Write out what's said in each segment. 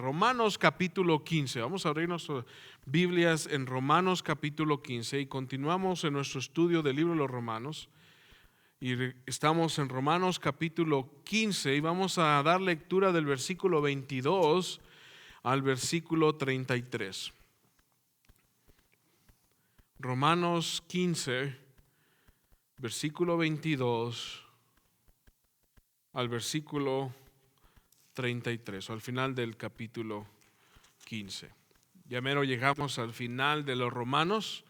Romanos capítulo 15. Vamos a abrir nuestras Biblias en Romanos capítulo 15 y continuamos en nuestro estudio del libro de los Romanos. Y estamos en Romanos capítulo 15 y vamos a dar lectura del versículo 22 al versículo 33. Romanos 15, versículo 22 al versículo 33, o al final del capítulo 15. Ya mero llegamos al final de los Romanos,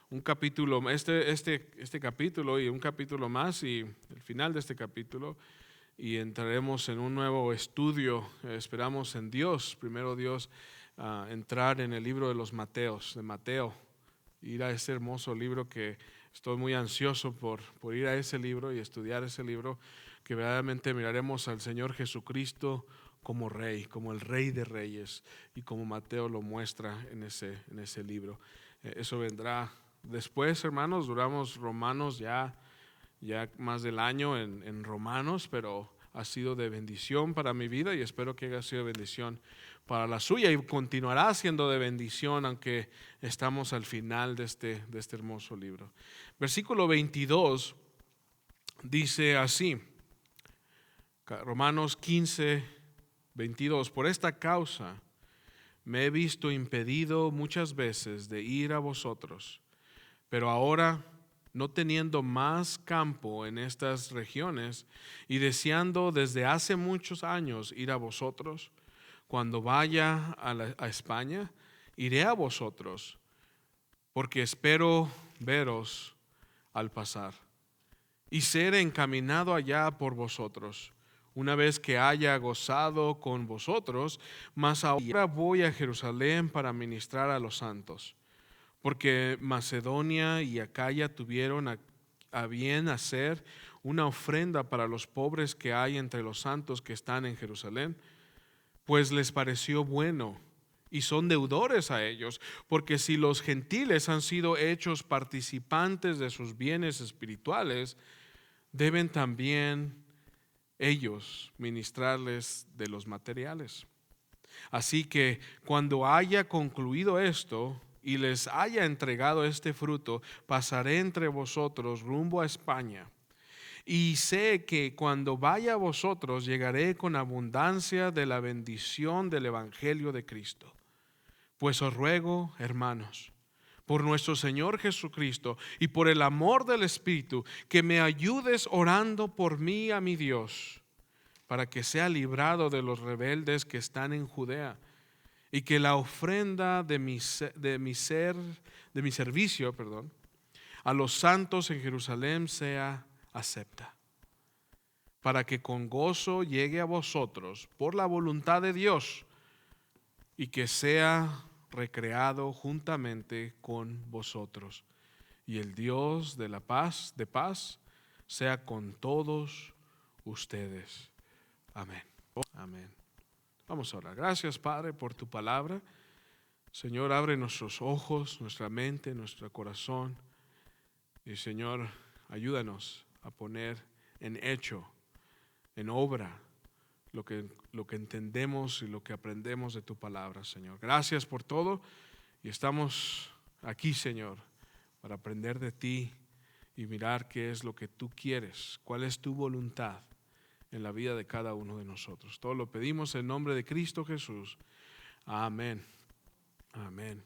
un capítulo, este capítulo y un capítulo más, y el final de este capítulo, y entraremos en un nuevo estudio. Esperamos en Dios, primero Dios, entrar en el libro de los Mateos, de Mateo, ir a ese hermoso libro que estoy muy ansioso por ir a ese libro y estudiar ese libro, que verdaderamente miraremos al Señor Jesucristo como Rey, como el Rey de Reyes, y como Mateo lo muestra en ese libro. Eso vendrá después, hermanos. Duramos Romanos ya más del año en Romanos, pero ha sido de bendición para mi vida y espero que haya sido de bendición para la suya, y continuará siendo de bendición aunque estamos al final de este hermoso libro. Versículo 22 dice así, Romanos 15, 22: por esta causa me he visto impedido muchas veces de ir a vosotros, pero ahora, no teniendo más campo en estas regiones y deseando desde hace muchos años ir a vosotros, cuando vaya a España, iré a vosotros, porque espero veros al pasar y ser encaminado allá por vosotros, una vez que haya gozado con vosotros. Mas ahora voy a Jerusalén para ministrar a los santos, porque Macedonia y Acaya tuvieron a bien hacer una ofrenda para los pobres que hay entre los santos que están en Jerusalén, pues les pareció bueno y son deudores a ellos, porque si los gentiles han sido hechos participantes de sus bienes espirituales, deben también ellos ministrarles de los materiales. Así que cuando haya concluido esto y les haya entregado este fruto, pasaré entre vosotros rumbo a España. Y sé que cuando vaya a vosotros llegaré con abundancia de la bendición del Evangelio de Cristo. Pues os ruego, hermanos, por nuestro Señor Jesucristo y por el amor del Espíritu, que me ayudes orando por mí a mi Dios, para que sea librado de los rebeldes que están en Judea, y que la ofrenda de mi servicio, a los santos en Jerusalén sea acepta, para que con gozo llegue a vosotros por la voluntad de Dios, y que sea recreado juntamente con vosotros. Y el Dios de paz, sea con todos ustedes. Amén. Amén. Vamos a orar. Gracias, Padre, por tu palabra. Señor, abre nuestros ojos, nuestra mente, nuestro corazón. Y Señor, ayúdanos a poner en hecho, en obra, lo que entendemos y lo que aprendemos de tu palabra, Señor. Gracias por todo, y estamos aquí, Señor, para aprender de ti y mirar qué es lo que tú quieres, cuál es tu voluntad en la vida de cada uno de nosotros. Todo lo pedimos en nombre de Cristo Jesús. Amén. Amén.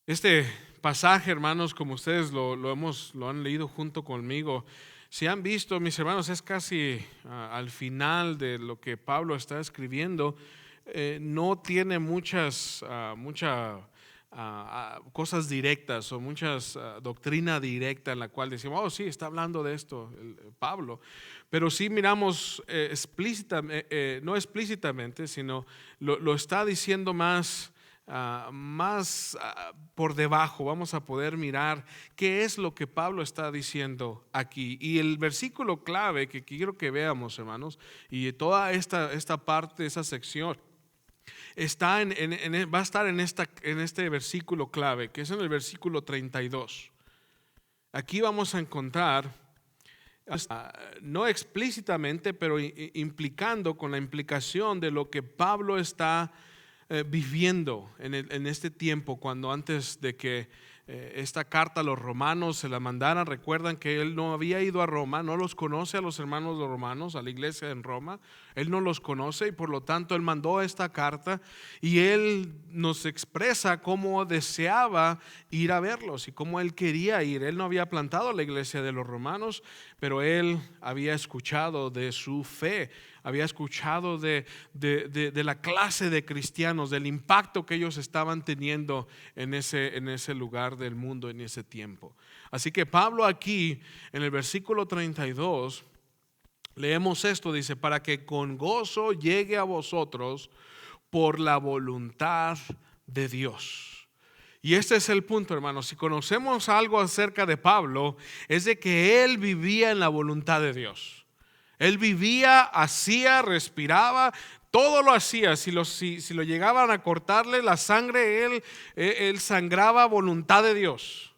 Este pasaje, hermanos, como ustedes lo han leído junto conmigo, si han visto, mis hermanos, es casi al final de lo que Pablo está escribiendo. No tiene muchas cosas directas o muchas doctrina directa en la cual decimos, oh sí, está hablando de esto Pablo, pero sí miramos explícitamente, no explícitamente, sino lo está diciendo más por debajo. Vamos a poder mirar qué es lo que Pablo está diciendo aquí. Y el versículo clave que quiero que veamos, hermanos, y toda esta parte, esa sección, va a estar en este versículo clave, que es en el versículo 32. Aquí vamos a encontrar no explícitamente, pero implicando con la implicación de lo que Pablo está viviendo en este tiempo, cuando antes de que esta carta a los romanos se la mandaran. Recuerdan que él no había ido a Roma, no los conoce a los hermanos romanos, a la iglesia en Roma, él no los conoce y por lo tanto él mandó esta carta y él nos expresa cómo deseaba ir a verlos y cómo él quería ir. Él no había plantado la iglesia de los romanos, pero él había escuchado de su fe, había escuchado de la clase de cristianos, del impacto que ellos estaban teniendo en ese lugar del mundo en ese tiempo. Así que Pablo aquí en el versículo 32 leemos esto, dice: para que con gozo llegue a vosotros por la voluntad de Dios. Y este es el punto, hermanos. Si conocemos algo acerca de Pablo, es de que él vivía en la voluntad de Dios. Él vivía, hacía, respiraba, todo lo hacía. Si lo llegaban a cortarle la sangre, él sangraba voluntad de Dios.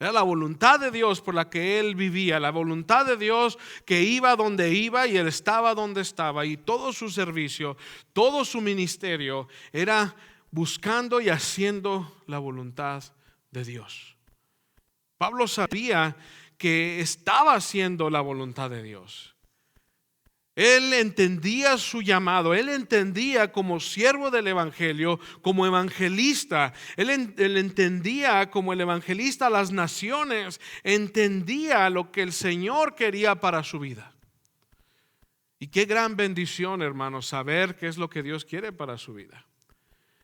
Era la voluntad de Dios por la que él vivía, la voluntad de Dios que iba donde iba y él estaba donde estaba. Y todo su servicio, todo su ministerio era buscando y haciendo la voluntad de Dios. Pablo sabía que estaba haciendo la voluntad de Dios. Él entendía su llamado, él entendía como siervo del evangelio, como evangelista, él entendía como el evangelista a las naciones, entendía lo que el Señor quería para su vida. Y qué gran bendición, hermanos, saber qué es lo que Dios quiere para su vida.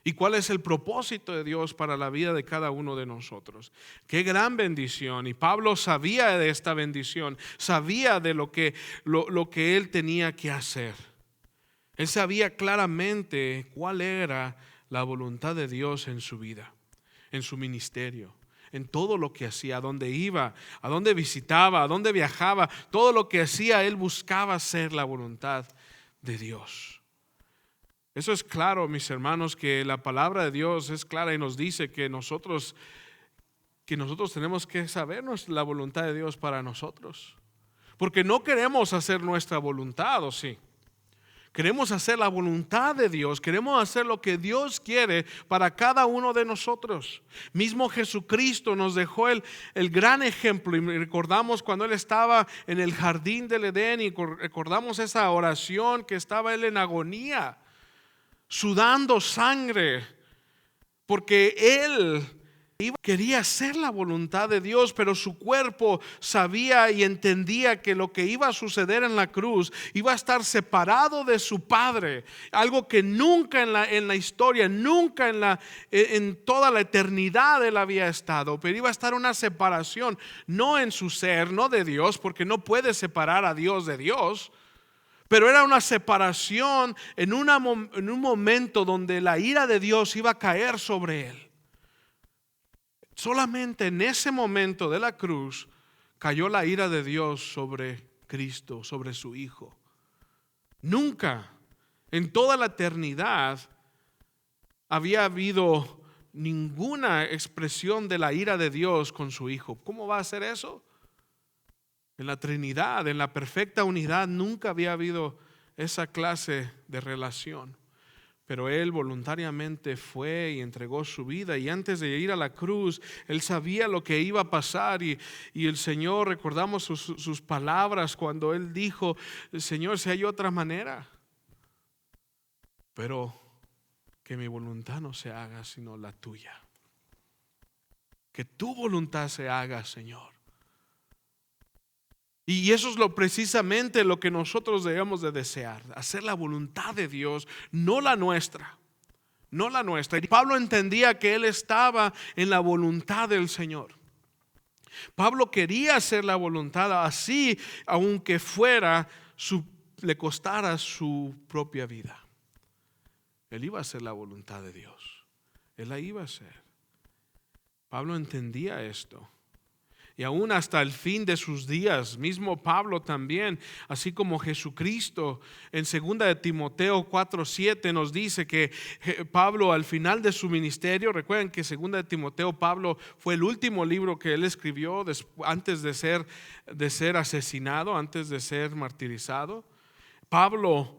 ¿Y cuál es el propósito de Dios para la vida de cada uno de nosotros? Qué gran bendición. Y Pablo sabía de esta bendición, sabía de lo que él tenía que hacer. Él sabía claramente cuál era la voluntad de Dios en su vida, en su ministerio, en todo lo que hacía, a dónde iba, a dónde visitaba, a dónde viajaba. Todo lo que hacía, él buscaba hacer la voluntad de Dios. Eso es claro, mis hermanos, que la palabra de Dios es clara y nos dice que nosotros tenemos que sabernos la voluntad de Dios para nosotros. Porque no queremos hacer nuestra voluntad, ¿o sí? Queremos hacer la voluntad de Dios, queremos hacer lo que Dios quiere para cada uno de nosotros. Mismo Jesucristo nos dejó el gran ejemplo, y recordamos cuando Él estaba en el jardín del Edén y recordamos esa oración que estaba Él en agonía, sudando sangre, porque él quería hacer la voluntad de Dios, pero su cuerpo sabía y entendía que lo que iba a suceder en la cruz iba a estar separado de su Padre, algo que nunca en la historia, nunca en toda la eternidad él había estado, pero iba a estar una separación, no en su ser, no de Dios, porque no puede separar a Dios de Dios. Pero era una separación en un momento donde la ira de Dios iba a caer sobre él. Solamente en ese momento de la cruz cayó la ira de Dios sobre Cristo, sobre su Hijo. Nunca en toda la eternidad había habido ninguna expresión de la ira de Dios con su Hijo. ¿Cómo va a ser eso? En la Trinidad, en la perfecta unidad, nunca había habido esa clase de relación. Pero Él voluntariamente fue y entregó su vida. Y antes de ir a la cruz, Él sabía lo que iba a pasar. Y el Señor, recordamos sus palabras cuando Él dijo: Señor, si hay otra manera, pero que mi voluntad no se haga sino la tuya. Que tu voluntad se haga, Señor. Y eso es precisamente lo que nosotros debemos de desear, hacer la voluntad de Dios, no la nuestra, no la nuestra. Y Pablo entendía que él estaba en la voluntad del Señor. Pablo quería hacer la voluntad así, aunque le costara su propia vida. Él iba a hacer la voluntad de Dios, él la iba a hacer. Pablo entendía esto. y aún hasta el fin de sus días. Mismo Pablo también, así como Jesucristo, en 2 de Timoteo 4:7 nos dice que Pablo al final de su ministerio, recuerden que 2 de Timoteo, Pablo fue el último libro que él escribió antes de ser asesinado, antes de ser martirizado. Pablo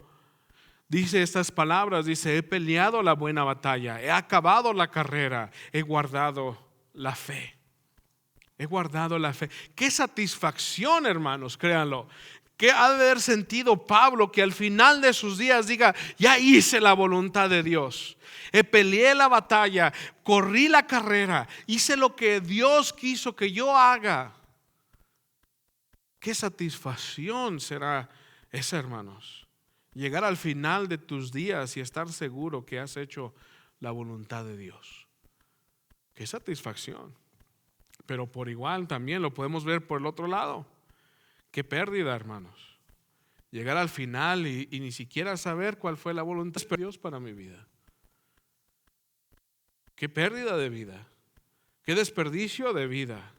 dice estas palabras, dice: he peleado la buena batalla, he acabado la carrera, he guardado la fe. He guardado la fe. Qué satisfacción, hermanos, créanlo. ¿Qué ha de haber sentido Pablo que al final de sus días diga: ya hice la voluntad de Dios, peleé la batalla, corrí la carrera, hice lo que Dios quiso que yo haga? Qué satisfacción será esa, hermanos, llegar al final de tus días y estar seguro que has hecho la voluntad de Dios. Qué satisfacción. Pero por igual también lo podemos ver por el otro lado. Qué pérdida, hermanos, llegar al final y ni siquiera saber cuál fue la voluntad de Dios para mi vida. Qué pérdida de vida, qué desperdicio de vida.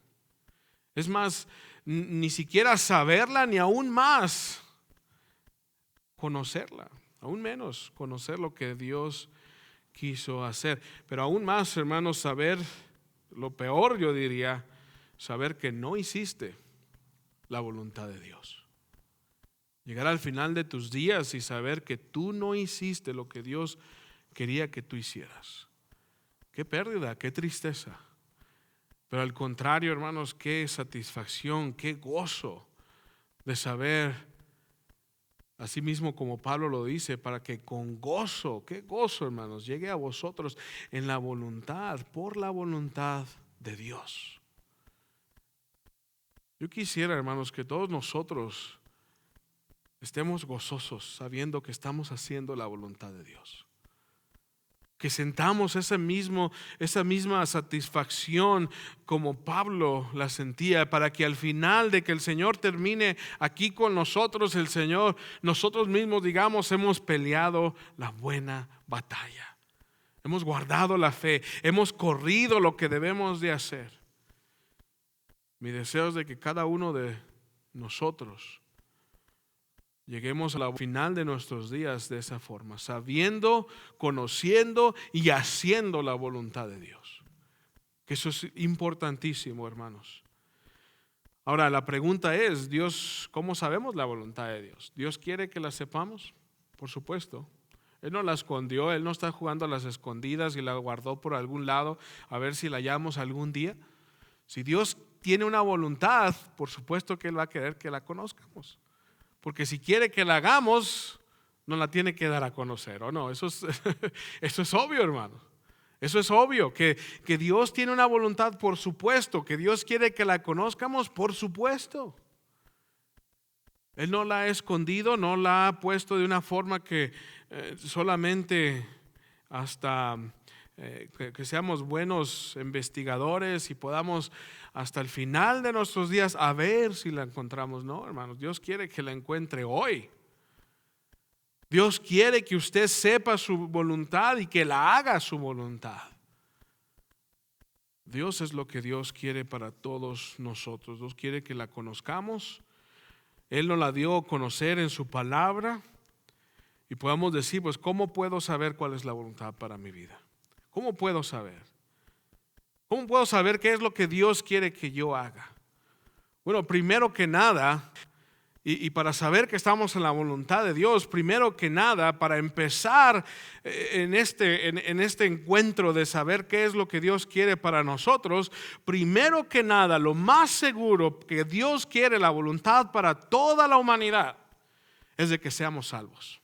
Es más, ni siquiera saberla, ni aún más conocerla, aún menos conocer lo que Dios quiso hacer. Pero aún más, hermanos, saber lo peor, yo diría, saber que no hiciste la voluntad de Dios. Llegar al final de tus días y saber que tú no hiciste lo que Dios quería que tú hicieras. Qué pérdida, qué tristeza. Pero al contrario, hermanos, qué satisfacción, qué gozo de saber, así mismo como Pablo lo dice, para que con gozo, qué gozo, hermanos, llegue a vosotros en la voluntad, por la voluntad de Dios. Yo quisiera, hermanos, que todos nosotros estemos gozosos sabiendo que estamos haciendo la voluntad de Dios. Que sentamos esa misma satisfacción como Pablo la sentía, para que al final de que el Señor termine aquí con nosotros, nosotros mismos digamos: hemos peleado la buena batalla, hemos guardado la fe, hemos corrido lo que debemos de hacer. Mi deseo es de que cada uno de nosotros lleguemos al final de nuestros días de esa forma, sabiendo, conociendo y haciendo la voluntad de Dios. Que eso es importantísimo, hermanos. Ahora, la pregunta es: Dios, ¿cómo sabemos la voluntad de Dios? ¿Dios quiere que la sepamos? Por supuesto. Él no la escondió, Él no está jugando a las escondidas y la guardó por algún lado a ver si la hallamos algún día. Si Dios tiene una voluntad, por supuesto que Él va a querer que la conozcamos. Porque si quiere que la hagamos, nos la tiene que dar a conocer, ¿o no? Eso es obvio, hermano. Eso es obvio, que Dios tiene una voluntad, por supuesto. Que Dios quiere que la conozcamos, por supuesto. Él no la ha escondido, no la ha puesto de una forma que solamente hasta que seamos buenos investigadores y podamos hasta el final de nuestros días a ver si la encontramos. No, hermanos, Dios quiere que la encuentre hoy. Dios quiere que usted sepa su voluntad y que la haga su voluntad. Dios es lo que Dios quiere para todos nosotros. Dios quiere que la conozcamos. Él nos la dio a conocer en su palabra y podamos decir: pues, ¿cómo puedo saber cuál es la voluntad para mi vida? ¿Cómo puedo saber? ¿Cómo puedo saber qué es lo que Dios quiere que yo haga? Bueno, primero que nada, y para saber que estamos en la voluntad de Dios, primero que nada, para empezar en este encuentro de saber qué es lo que Dios quiere para nosotros, primero que nada, lo más seguro que Dios quiere, la voluntad para toda la humanidad, es de que seamos salvos.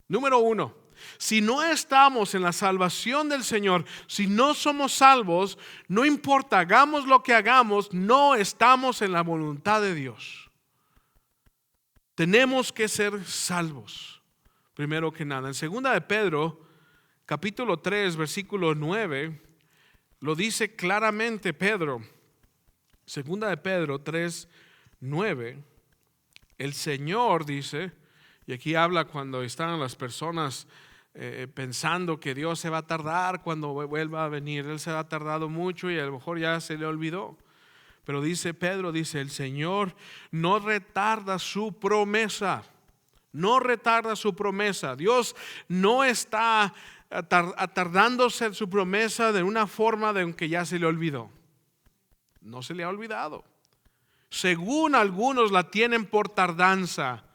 Número uno, si no estamos en la salvación del Señor, si no somos salvos, no importa, hagamos lo que hagamos, no estamos en la voluntad de Dios. Tenemos que ser salvos, primero que nada. En 2 de Pedro, capítulo 3, versículo 9, lo dice claramente Pedro. 2 de Pedro 3, 9, el Señor dice, y aquí habla cuando están las personas pensando que Dios se va a tardar cuando vuelva a venir. Él se ha tardado mucho y a lo mejor ya se le olvidó. Pero dice Pedro, dice, el Señor no retarda su promesa. No retarda su promesa. Dios no está atardándose en su promesa de una forma de que ya se le olvidó. No se le ha olvidado. Según algunos la tienen por tardanza,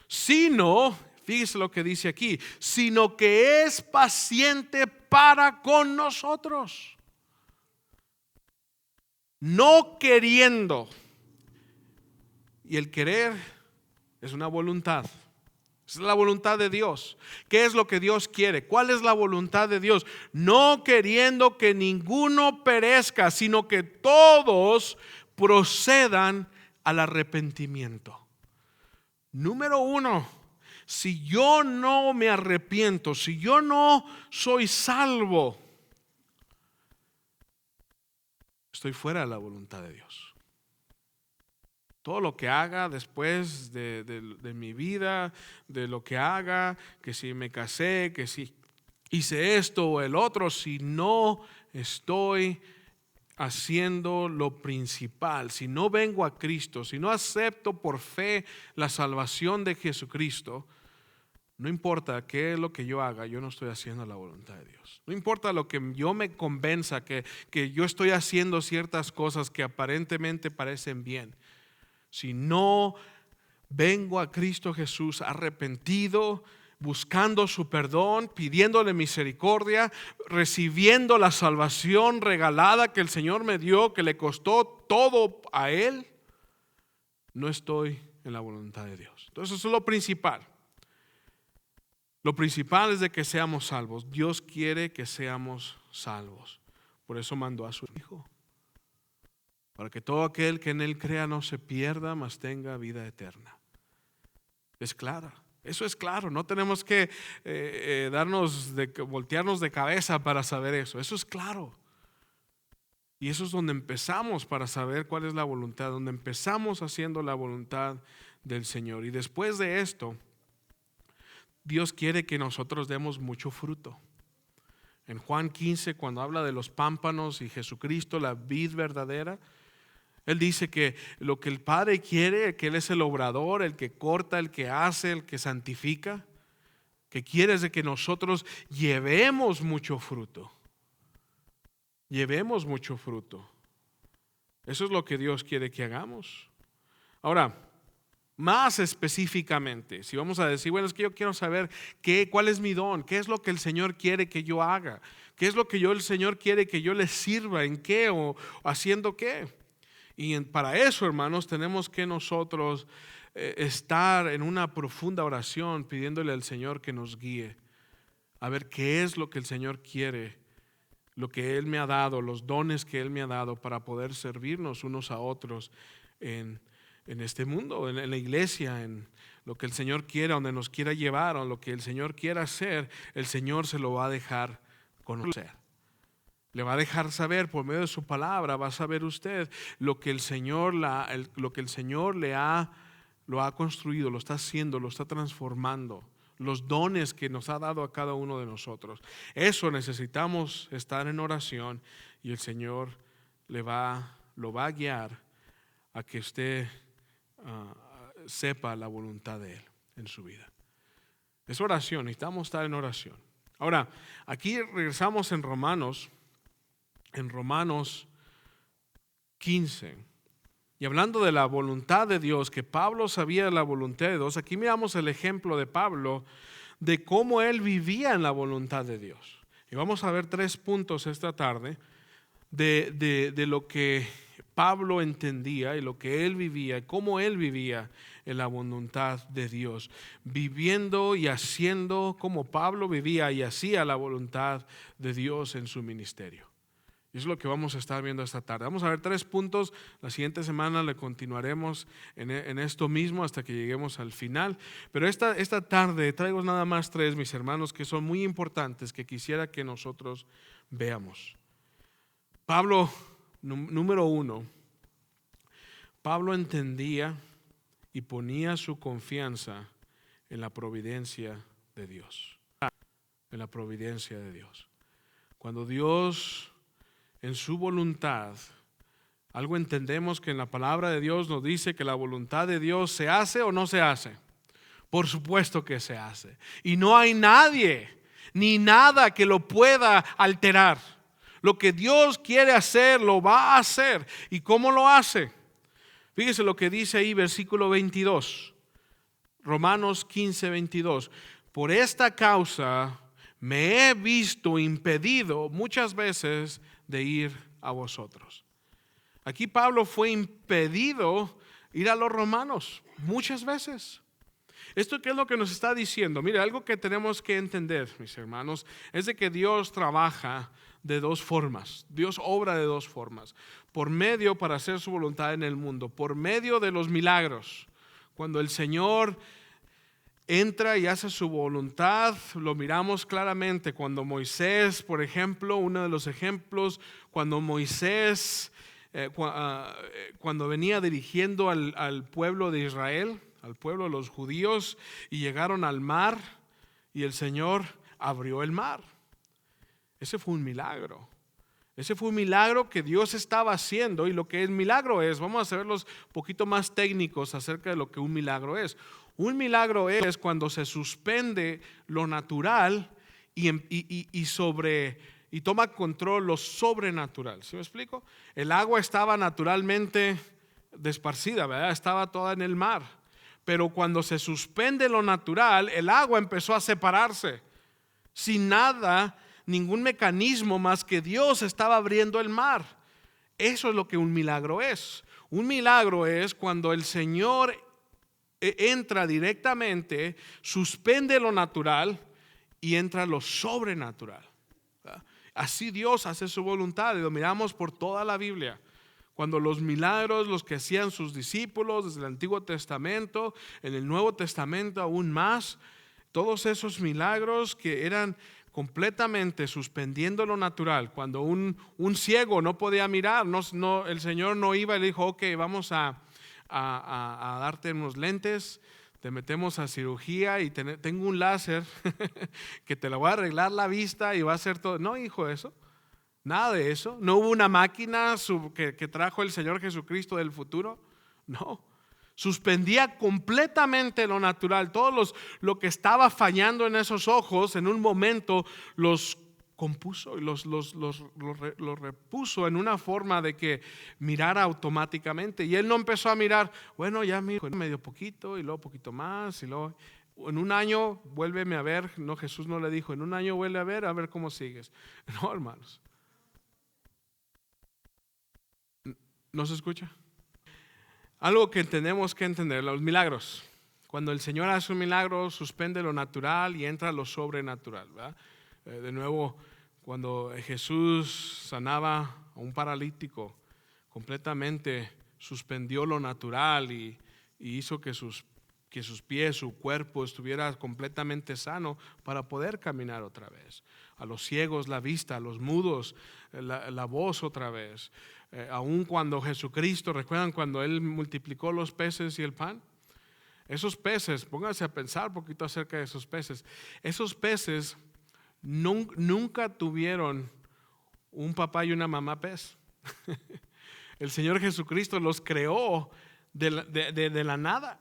sino, fíjese lo que dice aquí, sino que es paciente para con nosotros, no queriendo. Y el querer es una voluntad. Es la voluntad de Dios. ¿Qué es lo que Dios quiere? ¿Cuál es la voluntad de Dios? No queriendo que ninguno perezca, sino que todos procedan al arrepentimiento. Número uno, si yo no me arrepiento, si yo no soy salvo, estoy fuera de la voluntad de Dios. Todo lo que haga después de mi vida, de lo que haga, que si me casé, que si hice esto o el otro, si no estoy haciendo lo principal, si no vengo a Cristo, si no acepto por fe la salvación de Jesucristo, no importa qué es lo que yo haga, yo no estoy haciendo la voluntad de Dios. No importa lo que yo me convenza que yo estoy haciendo ciertas cosas que aparentemente parecen bien. Si no vengo a Cristo Jesús arrepentido, buscando su perdón, pidiéndole misericordia, recibiendo la salvación regalada que el Señor me dio, que le costó todo a Él, no estoy en la voluntad de Dios. Entonces eso es lo principal. Lo principal es de que seamos salvos. Dios quiere que seamos salvos. Por eso mandó a su Hijo, para que todo aquel que en Él crea no se pierda, mas tenga vida eterna. Es clara, eso es claro. No tenemos que voltearnos de cabeza para saber eso. Eso es claro. Y eso es donde empezamos para saber cuál es la voluntad, donde empezamos haciendo la voluntad del Señor. Y después de esto, Dios quiere que nosotros demos mucho fruto. En Juan 15, cuando habla de los pámpanos y Jesucristo, la vid verdadera, Él dice que lo que el Padre quiere, que Él es el obrador, el que corta, el que hace, el que santifica, que quiere es de que nosotros llevemos mucho fruto. Llevemos mucho fruto. Eso es lo que Dios quiere que hagamos. Ahora, más específicamente, si vamos a decir, bueno, es que yo quiero saber cuál es mi don, qué es lo que el Señor quiere que yo haga, qué es lo que el Señor quiere que yo le sirva, en qué o haciendo qué. Y para eso, hermanos, tenemos que nosotros estar en una profunda oración pidiéndole al Señor que nos guíe a ver qué es lo que el Señor quiere, lo que Él me ha dado, los dones que Él me ha dado para poder servirnos unos a otros en este mundo, en la iglesia, en lo que el Señor quiera, donde nos quiera llevar, o lo que el Señor quiera hacer, el Señor se lo va a dejar conocer. Le va a dejar saber por medio de su palabra, va a saber usted lo que el Señor lo ha construido, lo está haciendo, lo está transformando, los dones que nos ha dado a cada uno de nosotros. Eso necesitamos estar en oración y el Señor lo va a guiar a que usted sepa la voluntad de Él en su vida. Es oración, necesitamos estar en oración. Ahora, aquí regresamos en Romanos 15, y hablando de la voluntad de Dios, que Pablo sabía de la voluntad de Dios, aquí miramos el ejemplo de Pablo, de cómo él vivía en la voluntad de Dios. Y vamos a ver 3 puntos esta tarde de lo que Pablo entendía y lo que él vivía, y cómo él vivía en la voluntad de Dios, viviendo y haciendo como Pablo vivía y hacía la voluntad de Dios en su ministerio. Y eso es lo que vamos a estar viendo esta tarde. Vamos a ver 3 puntos. La siguiente semana le continuaremos en esto mismo hasta que lleguemos al final. Pero esta tarde traigo nada más 3, mis hermanos, que son muy importantes, que quisiera que nosotros veamos. Pablo, número 1, Pablo entendía y ponía su confianza en la providencia de Dios. En la providencia de Dios. Cuando Dios, en su voluntad, Algo entendemos que en la palabra de Dios nos dice que la voluntad de Dios se hace o no se hace. Por supuesto que se hace. Y no hay nadie ni nada que lo pueda alterar. Lo que Dios quiere hacer, lo va a hacer. ¿Y cómo lo hace? Fíjese lo que dice ahí, versículo 22. Romanos 15, 22. Por esta causa me he visto impedido muchas veces de ir a vosotros. Aquí Pablo fue impedido ir a los romanos muchas veces. ¿Esto qué es lo que nos está diciendo? Mire, algo que tenemos que entender, mis hermanos, es de que Dios trabaja de dos formas. Dios obra de dos formas. Por medio para hacer su voluntad en el mundo. Por medio de los milagros. Cuando el Señor entra y hace su voluntad, lo miramos claramente. Cuando Moisés, por ejemplo, uno de los ejemplos, cuando Moisés, cuando venía dirigiendo al pueblo de Israel, al pueblo de los judíos, y llegaron al mar y el Señor abrió el mar. Ese fue un milagro. Ese fue un milagro que Dios estaba haciendo. Y lo que el milagro es, vamos a verlos un poquito más técnicos acerca de lo que un milagro es. Un milagro es cuando se suspende lo natural y toma control lo sobrenatural. ¿Sí me explico? El agua estaba naturalmente desparcida, ¿verdad? Estaba toda en el mar. Pero cuando se suspende lo natural, el agua empezó a separarse. Sin nada, ningún mecanismo más que Dios estaba abriendo el mar. Eso es lo que un milagro es. Un milagro es cuando el Señor entra directamente, suspende lo natural y entra lo sobrenatural. Así Dios hace su voluntad y lo miramos por toda la Biblia. Cuando los milagros, los que hacían sus discípulos desde el Antiguo Testamento, en el Nuevo Testamento aún más, todos esos milagros que eran completamente suspendiendo lo natural. Cuando un ciego no podía mirar, el Señor no iba y le dijo, ok, vamos a darte unos lentes, te metemos a cirugía y tengo un láser que te lo voy a arreglar la vista y va a hacer todo. No, hijo, eso. Nada de eso. No hubo una máquina que trajo el Señor Jesucristo del futuro. No. Suspendía completamente lo natural. Todo lo que estaba fallando en esos ojos, en un momento los compuso y los repuso en una forma de que mirara automáticamente. Y él no empezó a mirar, bueno, ya miro medio poquito y luego poquito más y luego en un año vuélveme a ver. No, Jesús no le dijo, en un año vuelve a ver cómo sigues. No, hermanos. ¿No se escucha? Algo que tenemos que entender, los milagros. Cuando el Señor hace un milagro, suspende lo natural y entra lo sobrenatural, ¿verdad? De nuevo, cuando Jesús sanaba a un paralítico, completamente suspendió lo natural y hizo que sus pies, su cuerpo estuviera completamente sano para poder caminar otra vez. A los ciegos la vista, a los mudos la voz otra vez. Aun cuando Jesucristo, ¿recuerdan cuando Él multiplicó los peces y el pan? Esos peces, pónganse a pensar un poquito acerca de esos peces. Esos peces nunca tuvieron un papá y una mamá pez. El Señor Jesucristo los creó de la nada.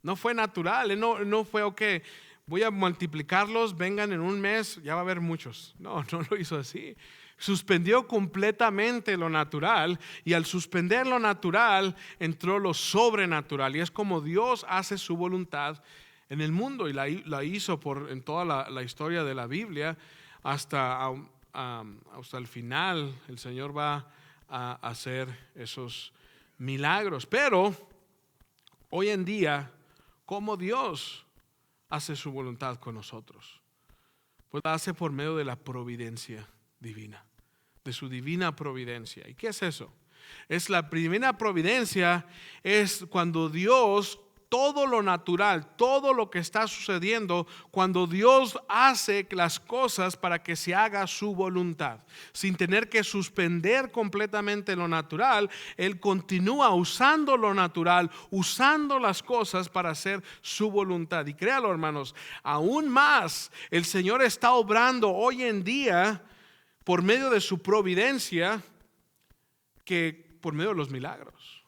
No fue natural, no fue ok, voy a multiplicarlos, vengan en un mes, ya va a haber muchos. No lo hizo así. Suspendió completamente lo natural y al suspender lo natural entró lo sobrenatural. Y es como Dios hace su voluntad en el mundo y la hizo en toda la historia de la Biblia hasta el final. El Señor va a hacer esos milagros. Pero hoy en día, ¿cómo Dios hace su voluntad con nosotros? Pues la hace por medio de la providencia divina, de su divina providencia. ¿Y qué es eso? Es la primera providencia, es cuando Dios, todo lo natural, todo lo que está sucediendo, cuando Dios hace las cosas para que se haga su voluntad, sin tener que suspender completamente lo natural, Él continúa usando lo natural, usando las cosas para hacer su voluntad. Y créalo, hermanos, aún más el Señor está obrando hoy en día por medio de su providencia, que por medio de los milagros.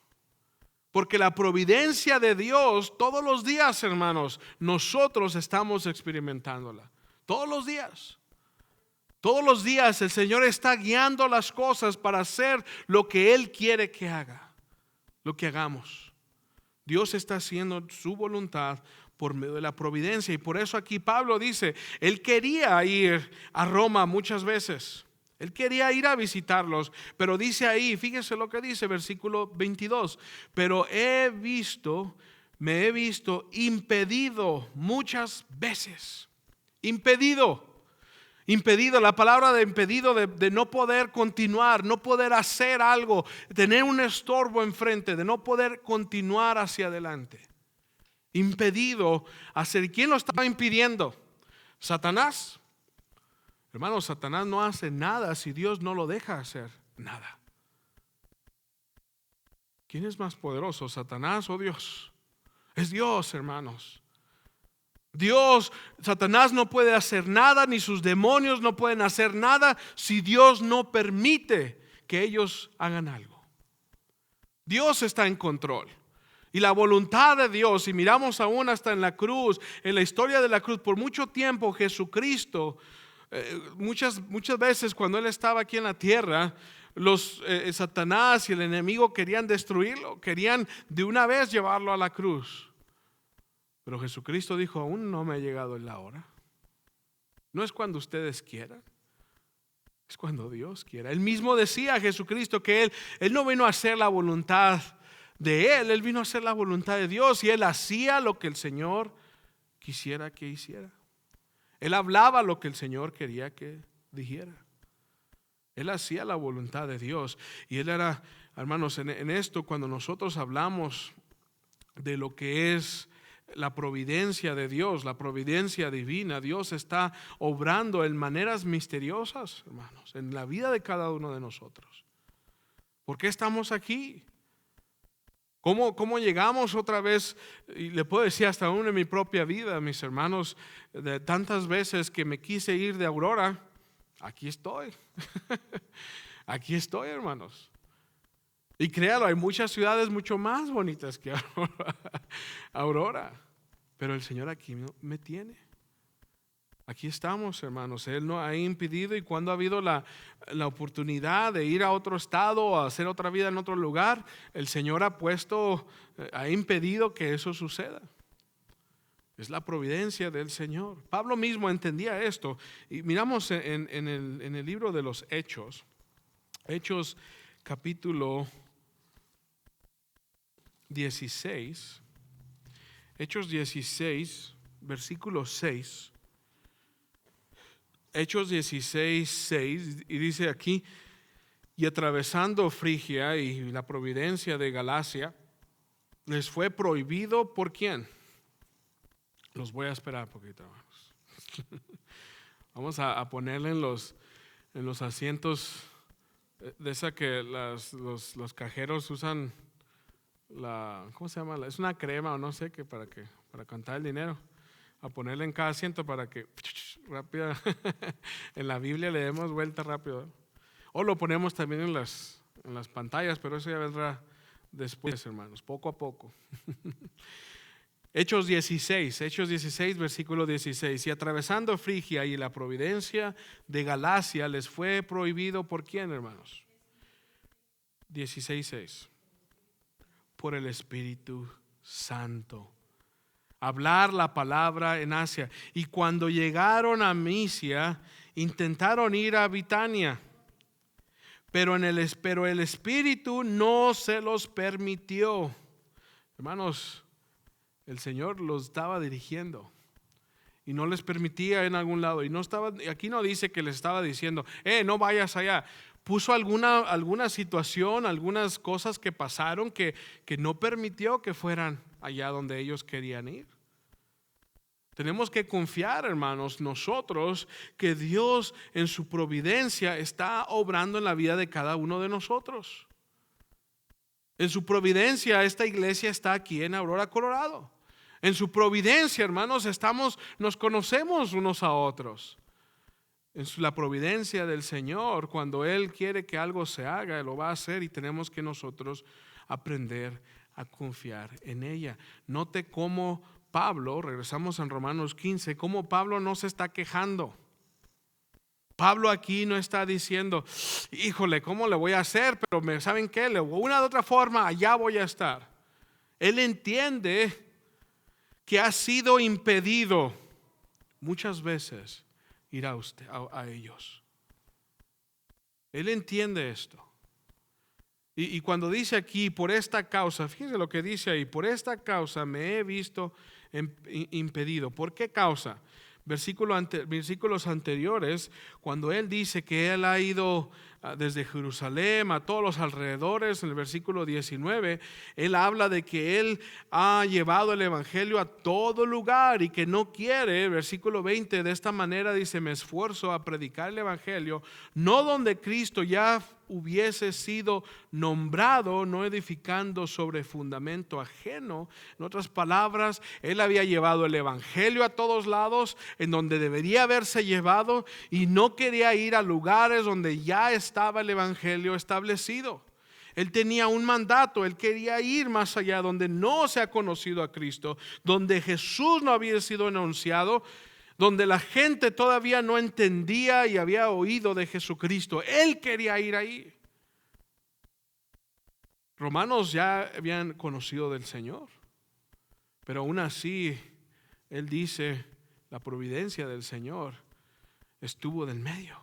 Porque la providencia de Dios, todos los días, hermanos, nosotros estamos experimentándola. Todos los días. Todos los días el Señor está guiando las cosas para hacer lo que Él quiere que haga, lo que hagamos. Dios está haciendo su voluntad por medio de la providencia. Y por eso aquí Pablo dice, él quería ir a Roma muchas veces. Él quería ir a visitarlos, pero dice ahí, fíjese lo que dice, versículo 22. Pero me he visto impedido muchas veces. Impedido, la palabra de impedido, de no poder continuar, no poder hacer algo, tener un estorbo enfrente, de no poder continuar hacia adelante. Impedido hacer. ¿Quién lo estaba impidiendo? ¿Satanás? Hermano, Satanás no hace nada si Dios no lo deja hacer nada. ¿Quién es más poderoso, Satanás o Dios? Es Dios, hermanos. Dios, Satanás no puede hacer nada, ni sus demonios no pueden hacer nada si Dios no permite que ellos hagan algo. Dios está en control. Y la voluntad de Dios, y miramos aún hasta en la cruz, en la historia de la cruz, por mucho tiempo Jesucristo, muchas veces cuando Él estaba aquí en la tierra, Satanás y el enemigo querían destruirlo, querían de una vez llevarlo a la cruz. Pero Jesucristo dijo, aún no me ha llegado la hora. No es cuando ustedes quieran, es cuando Dios quiera. Él mismo decía a Jesucristo que Él no vino a hacer la voluntad de Él vino a hacer la voluntad de Dios, y Él hacía lo que el Señor quisiera que hiciera. Él hablaba lo que el Señor quería que dijera. Él hacía la voluntad de Dios. Y Él era, hermanos, en esto, cuando nosotros hablamos de lo que es la providencia de Dios, la providencia divina, Dios está obrando en maneras misteriosas, hermanos, en la vida de cada uno de nosotros. ¿Por qué estamos aquí? ¿Cómo llegamos otra vez? Y le puedo decir hasta aún en mi propia vida, mis hermanos, de tantas veces que me quise ir de Aurora, aquí estoy. Aquí estoy, hermanos. Y créalo, hay muchas ciudades mucho más bonitas que Aurora, pero el Señor aquí me tiene. Aquí estamos, hermanos. Él no ha impedido, y cuando ha habido la oportunidad de ir a otro estado o hacer otra vida en otro lugar, el Señor ha impedido que eso suceda. Es la providencia del Señor. Pablo mismo entendía esto. Y miramos en el libro de los Hechos, Hechos capítulo 16, Hechos 16, versículo 6. Hechos 16, 6, y dice aquí, y atravesando Frigia y la providencia de Galacia, les fue prohibido, ¿por quién? Los voy a esperar un poquito, hermanos. Vamos a ponerle en los asientos de esa que los cajeros usan, ¿cómo se llama? Es una crema o no sé qué para contar el dinero. A ponerle en cada asiento para que rápido en la Biblia le demos vuelta rápido. O lo ponemos también en las pantallas, pero eso ya vendrá después, hermanos, poco a poco. Hechos 16, versículo 16. Y atravesando Frigia y la providencia de Galacia, les fue prohibido, ¿por quién, hermanos? 16:6. Por el Espíritu Santo. Hablar la palabra en Asia. Y cuando llegaron a Misia, intentaron ir a Bitania, pero el Espíritu no se los permitió. Hermanos, el Señor los estaba dirigiendo y no les permitía en algún lado. Y aquí no dice que les estaba diciendo, no vayas allá. Puso alguna situación, algunas cosas que pasaron que no permitió que fueran allá donde ellos querían ir. Tenemos que confiar, hermanos, nosotros, que Dios en su providencia está obrando en la vida de cada uno de nosotros. En su providencia, esta iglesia está aquí en Aurora, Colorado. En su providencia, hermanos, nos conocemos unos a otros. la providencia del Señor, cuando Él quiere que algo se haga, lo va a hacer, y tenemos que nosotros aprender a confiar en ella. Note cómo Pablo, regresamos en Romanos 15, cómo Pablo no se está quejando. Pablo aquí no está diciendo, híjole, ¿cómo le voy a hacer? Pero ¿saben qué? De una de otra forma, allá voy a estar. Él entiende que ha sido impedido muchas veces ir a ellos. Él entiende esto. Y cuando dice aquí, por esta causa, fíjense lo que dice ahí, por esta causa me he visto impedido. ¿Por qué causa? Versículos anteriores, cuando él dice que él ha ido desde Jerusalén a todos los alrededores, en el versículo 19, él habla de que él ha llevado el evangelio a todo lugar y que no quiere, versículo 20, de esta manera dice, me esfuerzo a predicar el evangelio, no donde Cristo ya hubiese sido nombrado, no edificando sobre fundamento ajeno. En otras palabras, él había llevado el evangelio a todos lados, en donde debería haberse llevado, y no quería ir a lugares donde ya estaba el evangelio establecido. Él tenía un mandato, él quería ir más allá, donde no se ha conocido a Cristo, donde Jesús no había sido anunciado, donde la gente todavía no entendía y había oído de Jesucristo. Él quería ir ahí. Romanos ya habían conocido del Señor, pero aún así, él dice, la providencia del Señor estuvo del medio.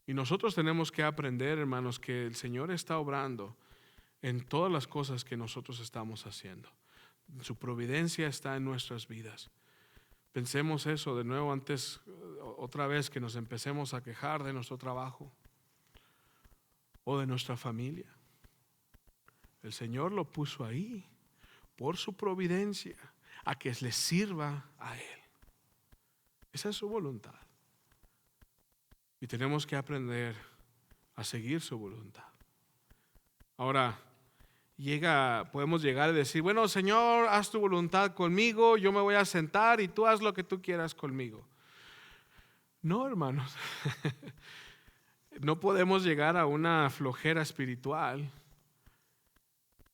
Y nosotros tenemos que aprender, hermanos, que el Señor está obrando en todas las cosas que nosotros estamos haciendo. Su providencia está en nuestras vidas. Pensemos eso de nuevo antes, otra vez, que nos empecemos a quejar de nuestro trabajo o de nuestra familia. El Señor lo puso ahí por su providencia, a que le sirva a Él. Esa es su voluntad. Y tenemos que aprender a seguir su voluntad. Ahora, podemos llegar a decir, bueno, Señor, haz tu voluntad conmigo, yo me voy a sentar y tú haz lo que tú quieras conmigo. No, hermanos. No podemos llegar a una flojera espiritual,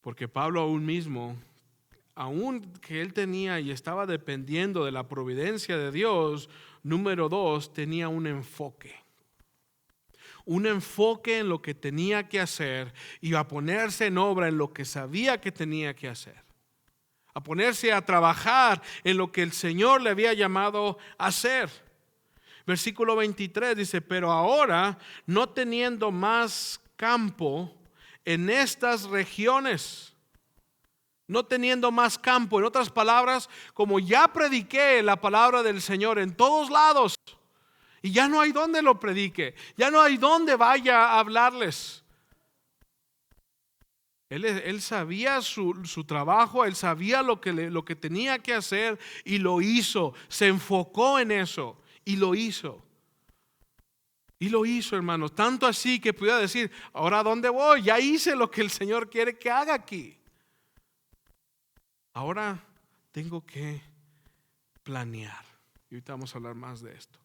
porque Pablo aún mismo, aún que él tenía y estaba dependiendo de la providencia de Dios, número 2, tenía un enfoque. Un enfoque en lo que tenía que hacer y a ponerse en obra en lo que sabía que tenía que hacer. A ponerse a trabajar en lo que el Señor le había llamado a hacer. Versículo 23 dice, pero ahora, no teniendo más campo en estas regiones, no teniendo más campo, en otras palabras, como ya prediqué la palabra del Señor en todos lados, y ya no hay donde lo predique, ya no hay donde vaya a hablarles. Él sabía su trabajo, él sabía lo que tenía que hacer y lo hizo, se enfocó en eso y lo hizo. Y lo hizo, hermanos, tanto así que pudiera decir, ahora ¿a dónde voy? Ya hice lo que el Señor quiere que haga aquí. Ahora tengo que planear. Y ahorita vamos a hablar más de esto.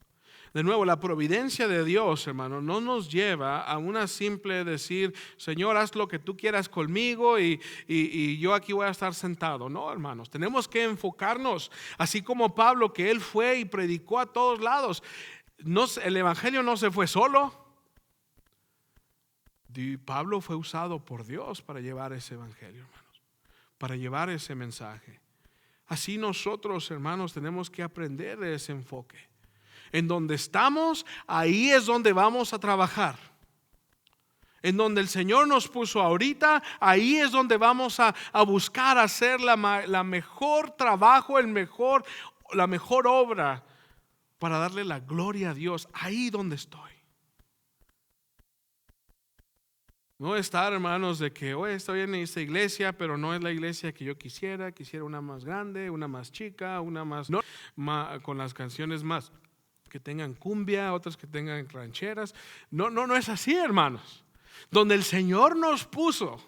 De nuevo, la providencia de Dios, hermano, no nos lleva a una simple decir, Señor, haz lo que tú quieras conmigo y yo aquí voy a estar sentado. No, hermanos, tenemos que enfocarnos, así como Pablo, que él fue y predicó a todos lados. El evangelio no se fue solo. Pablo fue usado por Dios para llevar ese evangelio, hermanos, para llevar ese mensaje. Así nosotros, hermanos, tenemos que aprender de ese enfoque. En donde estamos, ahí es donde vamos a trabajar. En donde el Señor nos puso ahorita, ahí es donde vamos a buscar hacer la mejor trabajo, la mejor obra para darle la gloria a Dios. Ahí donde estoy. No estar, hermanos, de que hoy estoy en esta iglesia, pero no es la iglesia que yo quisiera una más grande, una más chica, una más con las canciones más que tengan cumbia, otras que tengan rancheras. No es así, hermanos. Donde el Señor nos puso,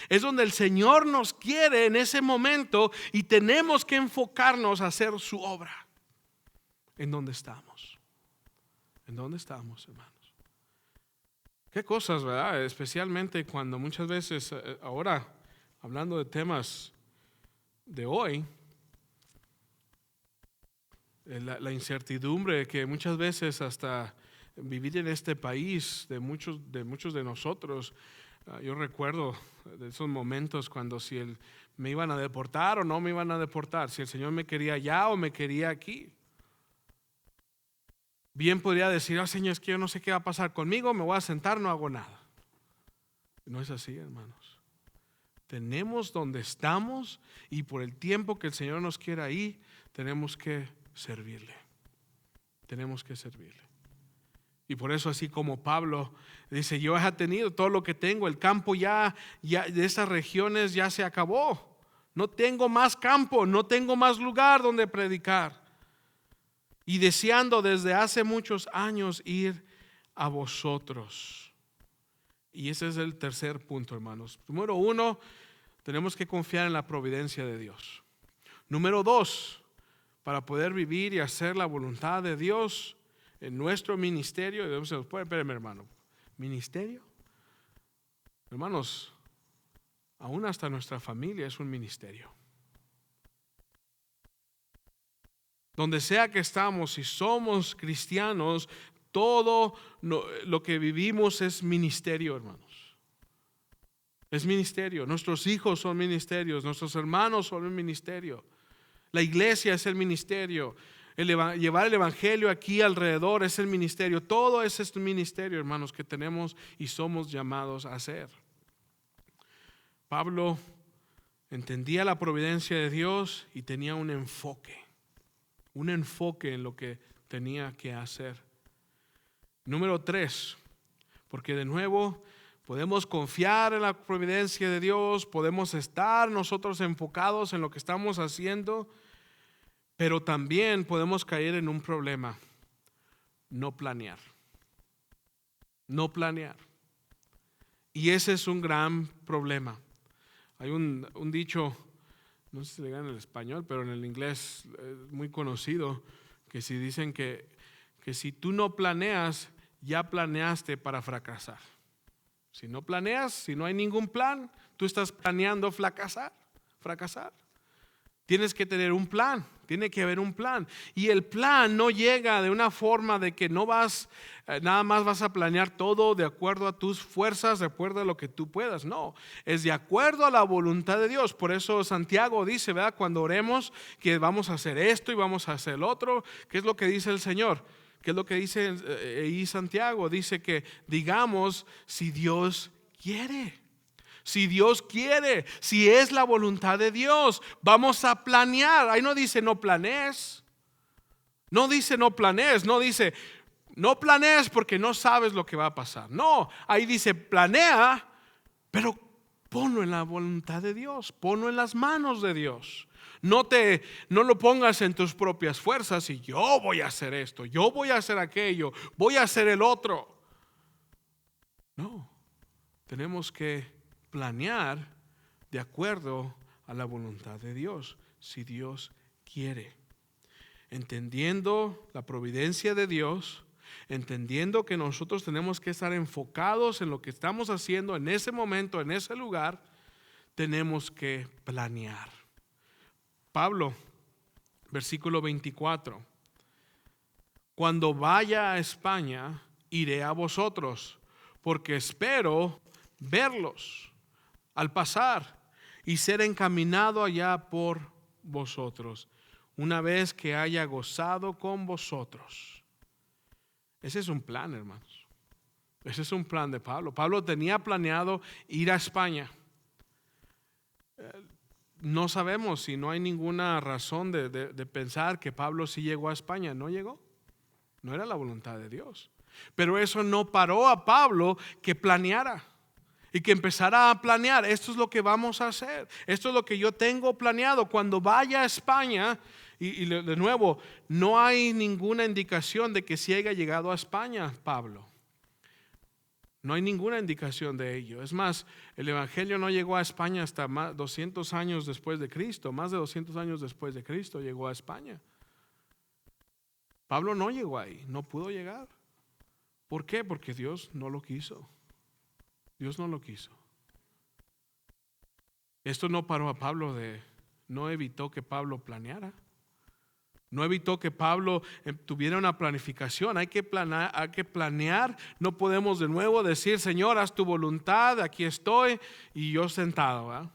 es donde el Señor nos quiere en ese momento y tenemos que enfocarnos a hacer su obra en donde estamos. ¿En dónde estamos, hermanos? Qué cosas, ¿verdad? Especialmente cuando muchas veces, ahora, hablando de temas de hoy, la incertidumbre que muchas veces hasta vivir en este país de muchos de nosotros. Yo recuerdo de esos momentos cuando si me iban a deportar o no me iban a deportar, si el Señor me quería allá o me quería aquí. Bien podría decir, Señor, es que yo no sé qué va a pasar conmigo, me voy a sentar, no hago nada. No es así, hermanos. Tenemos donde estamos y por el tiempo que el Señor nos quiera ahí, tenemos que servirle. Tenemos que servirle. Y por eso, así como Pablo dice, yo he tenido todo lo que tengo, el campo ya de esas regiones ya se acabó. No tengo más campo, no tengo más lugar donde predicar. Y deseando desde hace muchos años ir a vosotros. Y ese es el tercer punto, hermanos. Número 1, tenemos que confiar en la providencia de Dios. Número 2, para poder vivir y hacer la voluntad de Dios en nuestro ministerio. Espérame, hermano. ¿Ministerio? Hermanos, aún hasta nuestra familia es un ministerio. Donde sea que estamos, si somos cristianos, todo lo que vivimos es ministerio, hermanos. Es ministerio. Nuestros hijos son ministerios, nuestros hermanos son un ministerio. La iglesia es el ministerio. Llevar el evangelio aquí alrededor es el ministerio. Todo es este ministerio, hermanos, que tenemos y somos llamados a hacer. Pablo entendía la providencia de Dios y tenía un enfoque en lo que tenía que hacer. Número 3, porque de nuevo podemos confiar en la providencia de Dios, podemos estar nosotros enfocados en lo que estamos haciendo, pero también podemos caer en un problema: no planear. No planear. Y ese es un gran problema. Hay un dicho, no sé si le digan en el español, pero en el inglés es muy conocido, que si dicen que si tú no planeas, ya planeaste para fracasar. Si no planeas, si no hay ningún plan, tú estás planeando fracasar. Tienes que tener un plan, tiene que haber un plan. Y el plan no llega de una forma de que no nada más vas a planear todo de acuerdo a tus fuerzas, de acuerdo a lo que tú puedas. No, es de acuerdo a la voluntad de Dios. Por eso Santiago dice, ¿verdad? Cuando oremos que vamos a hacer esto y vamos a hacer el otro, ¿qué es lo que dice el Señor? ¿Qué es lo que dice ahí Santiago? Dice que digamos si Dios quiere. Si Dios quiere, si es la voluntad de Dios, vamos a planear. Ahí no dice no planees. No dice no planees, no dice no planees porque no sabes lo que va a pasar. No, ahí dice planea, pero ponlo en la voluntad de Dios, ponlo en las manos de Dios. No lo pongas en tus propias fuerzas y yo voy a hacer esto, yo voy a hacer aquello, voy a hacer el otro. No, tenemos que planear de acuerdo a la voluntad de Dios, si Dios quiere. Entendiendo la providencia de Dios, entendiendo que nosotros tenemos que estar enfocados en lo que estamos haciendo en ese momento, en ese lugar, tenemos que planear. Pablo, versículo 24: cuando vaya a España, iré a vosotros, porque espero verlos al pasar y ser encaminado allá por vosotros, una vez que haya gozado con vosotros. Ese es un plan, hermanos. Ese es un plan de Pablo. Pablo tenía planeado ir a España. No sabemos, si no hay ninguna razón de pensar que Pablo sí llegó a España. No llegó. No era la voluntad de Dios. Pero eso no paró a Pablo que planeara. Y que empezara a planear, esto es lo que vamos a hacer, esto es lo que yo tengo planeado. Cuando vaya a España, y de nuevo, no hay ninguna indicación de que si haya llegado a España Pablo. No hay ninguna indicación de ello. Es más, el evangelio no llegó a España hasta 200 años después de Cristo. Más de 200 años después de Cristo llegó a España. Pablo no llegó ahí, no pudo llegar. ¿Por qué? Porque Dios no lo quiso. Dios no lo quiso. Esto no paró a Pablo no evitó que Pablo planeara. No evitó que Pablo tuviera una planificación. Hay que planear. No podemos de nuevo decir, Señor, haz tu voluntad, aquí estoy, y yo sentado, ¿verdad?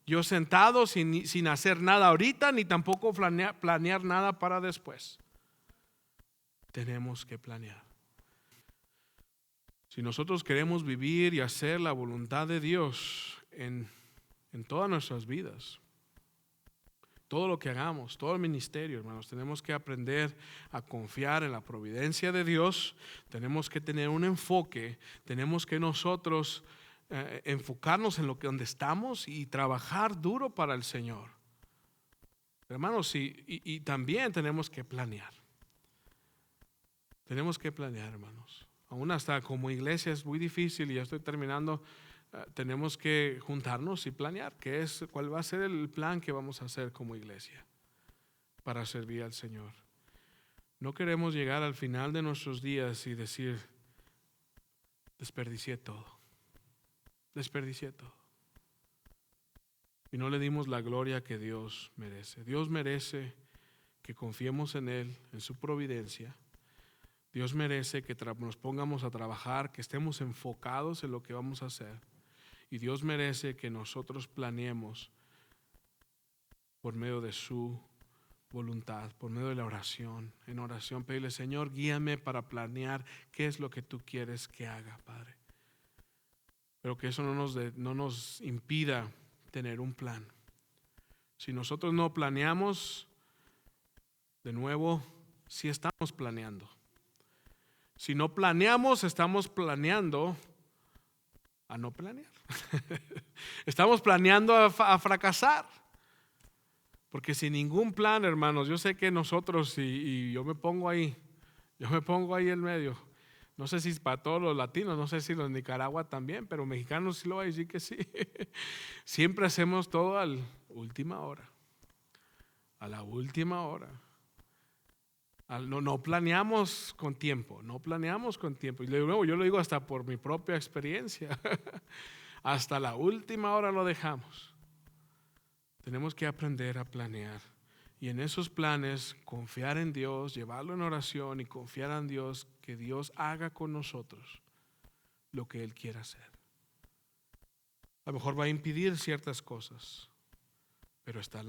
Yo sentado sin hacer nada ahorita, ni tampoco planear nada para después. Tenemos que planear. Si nosotros queremos vivir y hacer la voluntad de Dios en todas nuestras vidas, todo lo que hagamos, todo el ministerio, hermanos, tenemos que aprender a confiar en la providencia de Dios. Tenemos que tener un enfoque. Tenemos que nosotros enfocarnos en donde estamos y trabajar duro para el Señor. Hermanos, y también tenemos que planear. Tenemos que planear, hermanos. Aún hasta como iglesia es muy difícil, y ya estoy terminando. Tenemos que juntarnos y planear cuál va a ser el plan que vamos a hacer como iglesia para servir al Señor. No queremos llegar al final de nuestros días y decir, desperdicié todo. Y no le dimos la gloria que Dios merece. Dios merece que confiemos en Él, en su providencia. Dios merece que nos pongamos a trabajar, que estemos enfocados en lo que vamos a hacer. Y Dios merece que nosotros planeemos por medio de su voluntad, por medio de la oración. En oración pedirle, Señor, guíame para planear qué es lo que tú quieres que haga, Padre. Pero que eso no nos impida tener un plan. Si nosotros no planeamos, de nuevo, sí estamos planeando. Si no planeamos, estamos planeando a no planear. Estamos planeando a fracasar. Porque sin ningún plan, hermanos, yo sé que nosotros, y yo me pongo ahí en medio. No sé si para todos los latinos, no sé si los de Nicaragua también, pero mexicanos sí lo voy a decir que sí. Siempre hacemos todo a la última hora. A la última hora. No planeamos con tiempo. Y luego yo lo digo hasta por mi propia experiencia. Hasta la última hora lo dejamos. Tenemos que aprender a planear. Y en esos planes, confiar en Dios, llevarlo en oración y confiar en Dios, que Dios haga con nosotros lo que Él quiera hacer. A lo mejor va a impedir ciertas cosas, pero está en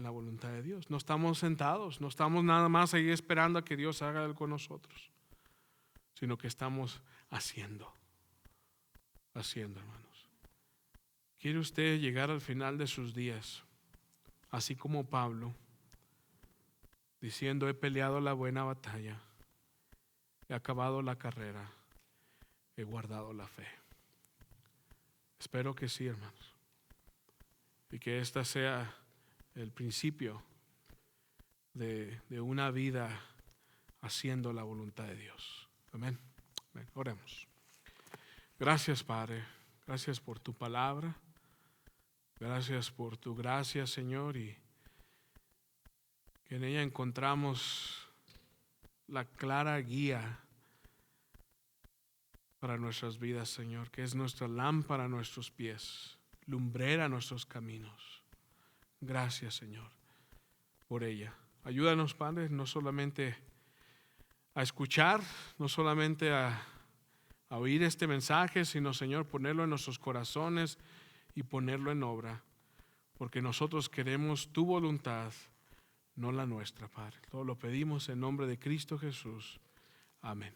la voluntad de Dios. No estamos sentados, no estamos nada más ahí esperando a que Dios haga algo con nosotros, sino que estamos haciendo, hermanos. ¿Quiere usted llegar al final de sus días, así como Pablo, diciendo, he peleado la buena batalla, he acabado la carrera, he guardado la fe? Espero que sí, hermanos. Y que esta sea el principio de una vida haciendo la voluntad de Dios. Amén. Amén. Oremos. Gracias, Padre. Gracias por tu palabra. Gracias por tu gracia, Señor, y que en ella encontramos la clara guía para nuestras vidas, Señor, que es nuestra lámpara a nuestros pies, lumbrera a nuestros caminos. Gracias, Señor, por ella. Ayúdanos, Padre, no solamente a escuchar, no solamente a oír este mensaje, sino, Señor, ponerlo en nuestros corazones y ponerlo en obra, porque nosotros queremos tu voluntad, no la nuestra, Padre. Todo lo pedimos en nombre de Cristo Jesús. Amén.